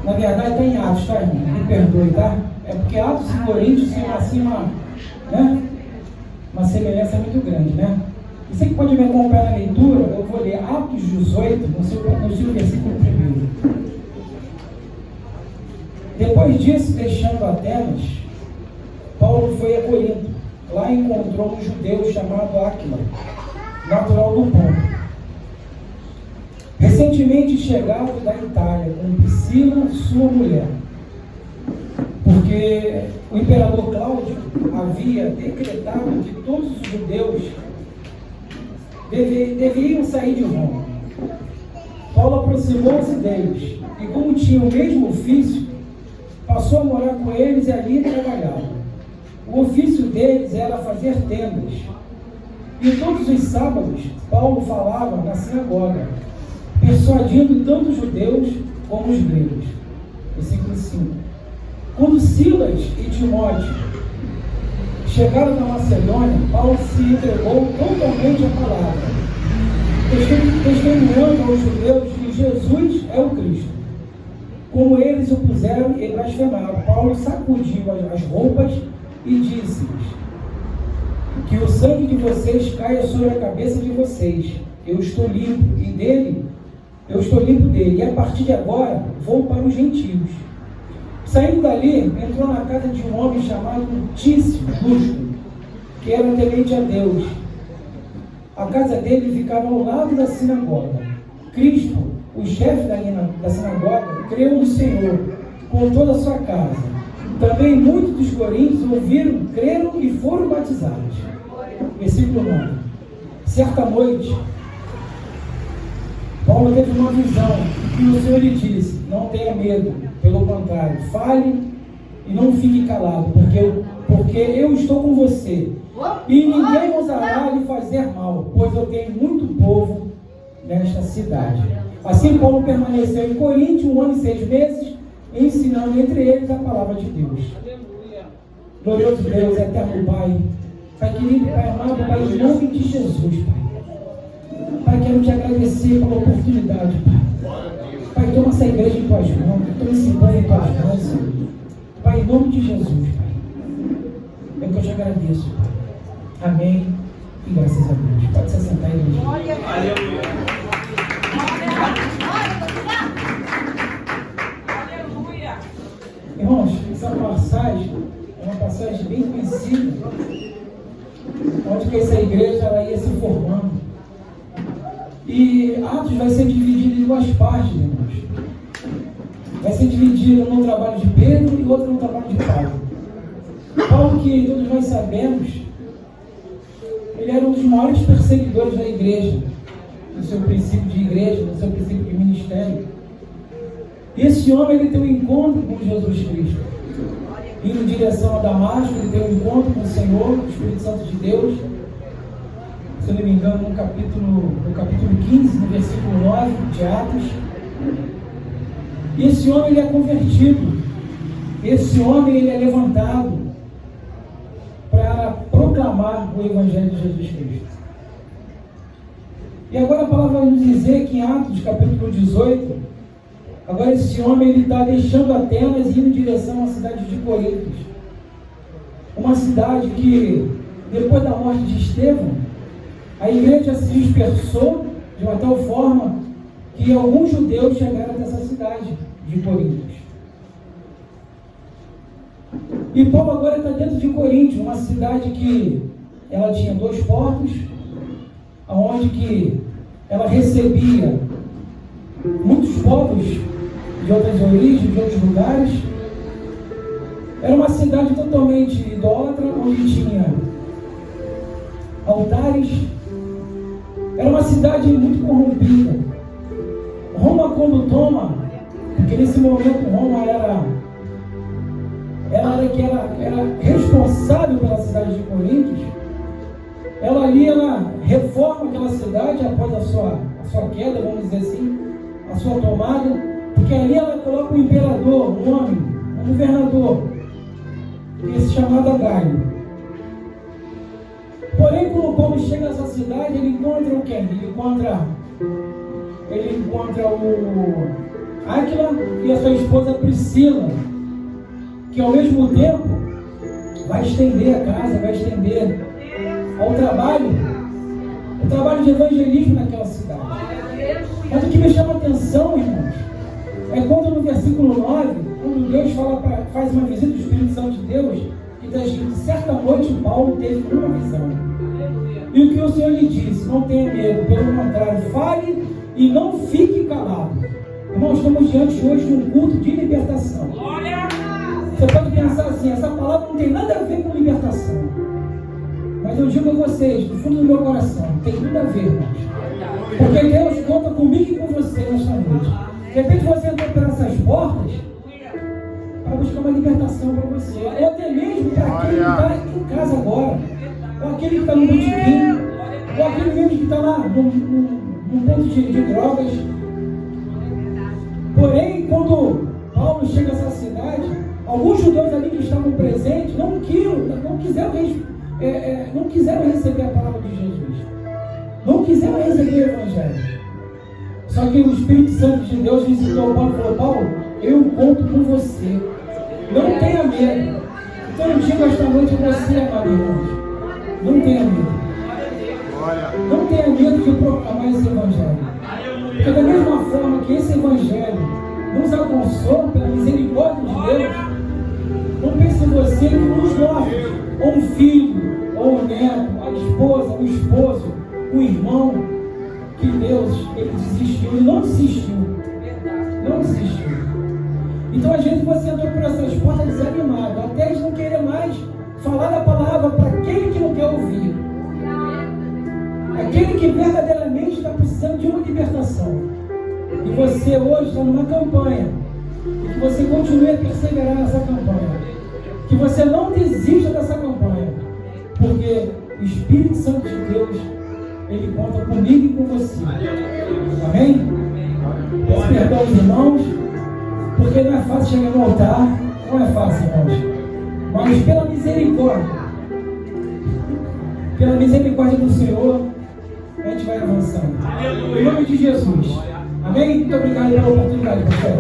Na verdade está em Atos, tá, irmão? Me perdoe, tá? É porque Atos e Coríntios tem assim uma semelhança muito grande, né? Você que pode me acompanhar na leitura, eu vou ler Atos 18, no seu versículo 1. Depois disso, deixando Atenas, Paulo foi a Corinto. Lá encontrou um judeu chamado Áquila, natural do Ponto, recentemente chegado da Itália, com Priscila, sua mulher, porque o imperador Cláudio havia decretado que todos os judeus deveriam sair de Roma. Paulo aproximou-se deles e, como tinha o mesmo ofício, passou a morar com eles e ali trabalhava. O ofício deles era fazer tendas. E todos os sábados, Paulo falava na sinagoga, persuadindo tanto os judeus como os gregos. Versículo 5. Quando Silas e Timóteo chegaram na Macedônia, Paulo se entregou totalmente à palavra, testemunhando aos judeus que Jesus é o Cristo. Como eles o puseram e blasfemaram, Paulo sacudiu as roupas e disse-lhes: que o sangue de vocês caia sobre a cabeça de vocês. Eu estou limpo dele, e a partir de agora vou para os gentios. Saindo dali, entrou na casa de um homem chamado Tício Justo, que era temente a Deus. A casa dele ficava ao lado da sinagoga. Cristo, o chefe da sinagoga, creu no Senhor com toda a sua casa. Também muitos dos coríntios ouviram, creram e foram batizados. Versículo 9. Certa noite, Paulo teve uma visão e o Senhor lhe disse: não tenha medo, pelo contrário, fale e não fique calado, porque eu estou com você e ninguém ousará lhe fazer mal, pois eu tenho muito povo nesta cidade. Assim Paulo permaneceu em Corinto 1 ano e 6 meses, ensinando entre eles a palavra de Deus. Glorioso Deus, eterno Pai, Pai querido, Pai amado, Pai, em nome de Jesus, Pai. Pai, quero te agradecer pela oportunidade, Pai. Pai, toma essa igreja em tuas mãos, toma esse banho em tuas mãos, Senhor. Pai, em nome de Jesus, Pai. É que eu te agradeço, Pai. Amém. E graças a Deus. Pode se assentar aí, igreja. Aleluia. Irmãos, essa passagem é uma passagem bem conhecida, onde que essa igreja ela ia se formando. E Atos vai ser dividido em duas partes, irmãos. Vai ser dividido no trabalho de Pedro e outro no trabalho de Paulo. Paulo, que todos nós sabemos, ele era um dos maiores perseguidores da igreja, no seu princípio de igreja, no seu princípio de ministério. E esse homem, ele tem um encontro com Jesus Cristo. Indo em direção a Damasco, ele tem um encontro com o Senhor, o Espírito Santo de Deus. Se eu não me engano, no capítulo 15, no versículo 9 de Atos. E esse homem, ele é convertido. Esse homem, ele é levantado para proclamar o Evangelho de Jesus Cristo. E agora a palavra vai nos dizer que em Atos, capítulo 18, agora esse homem, ele está deixando Atenas e indo em direção à cidade de Corinto. Uma cidade que, depois da morte de Estevão, a igreja se dispersou de uma tal forma que alguns judeus chegaram dessa cidade de Corinto. E Paulo agora está dentro de Corinto, uma cidade que ela tinha 2 portos, onde que ela recebia muitos povos de outras origens, de outros lugares. Era uma cidade totalmente idólatra, onde tinha altares. Era uma cidade muito corrompida. Roma, quando toma, porque nesse momento Roma era responsável pela cidade de Corinto. Ela reforma aquela cidade após a sua queda, vamos dizer assim, a sua tomada, porque ali ela coloca um imperador, um homem, um governador, esse chamado Gaio. Porém, quando Paulo chega nessa cidade, ele encontra o quê? Ele encontra ele encontra o Áquila e a sua esposa Priscila, que ao mesmo tempo vai estender a casa, vai estender ao trabalho, o trabalho de evangelismo naquela cidade. Mas o que me chama a atenção, irmãos, é quando no versículo 9, quando Deus faz uma visita do Espírito Santo de Deus, que está escrito: certa noite Paulo teve uma visão. E o que o Senhor lhe disse: não tenha medo, pelo contrário, fale e não fique calado. Irmãos, estamos diante hoje de um culto de libertação. Você pode pensar assim: essa palavra não tem nada a ver com libertação. Mas eu digo a vocês, do fundo do meu coração, tem tudo a ver, irmãos. Porque Deus conta comigo e com você nesta noite. De repente você entrou por essas portas para buscar uma libertação para você. Ou até mesmo para aquele que está em casa agora. Ou aquele que está no botequim. Ou aquele mesmo que está lá num ponto de drogas. Porém, quando Paulo chega a essa cidade, alguns judeus ali que estavam presentes não quiseram receber a palavra de Jesus. Não quiseram receber o Evangelho. Só que o Espírito Santo de Deus visitou Paulo e falou: Paulo, eu conto com você. Não tenha medo. Então eu digo esta noite a você, amado irmãos, não tenha medo. Não tenha medo de proclamar esse Evangelho. Porque da mesma forma que esse Evangelho nos alcançou pela misericórdia de Deus, não pense em você que nos nossos, ou um filho, ou um neto, a esposa, o esposo, o irmão, que Deus, ele desistiu, ele não desistiu. Não desistiu. Então às vezes você entrou por essas portas desanimado, até de não querer mais falar da palavra para aquele que não quer ouvir. Aquele que verdadeiramente está precisando de uma libertação. E você hoje está numa campanha. E que você continue a perseverar nessa campanha. Que você não desista dessa campanha. Porque o Espírito Santo de Deus, ele conta comigo e com você. Amém? Peço perdão aos irmãos, porque não é fácil chegar no altar. Não é fácil, irmãos. Mas pela misericórdia do Senhor, a gente vai avançando. Em nome de Jesus. Amém? Muito obrigado pela oportunidade, pastor.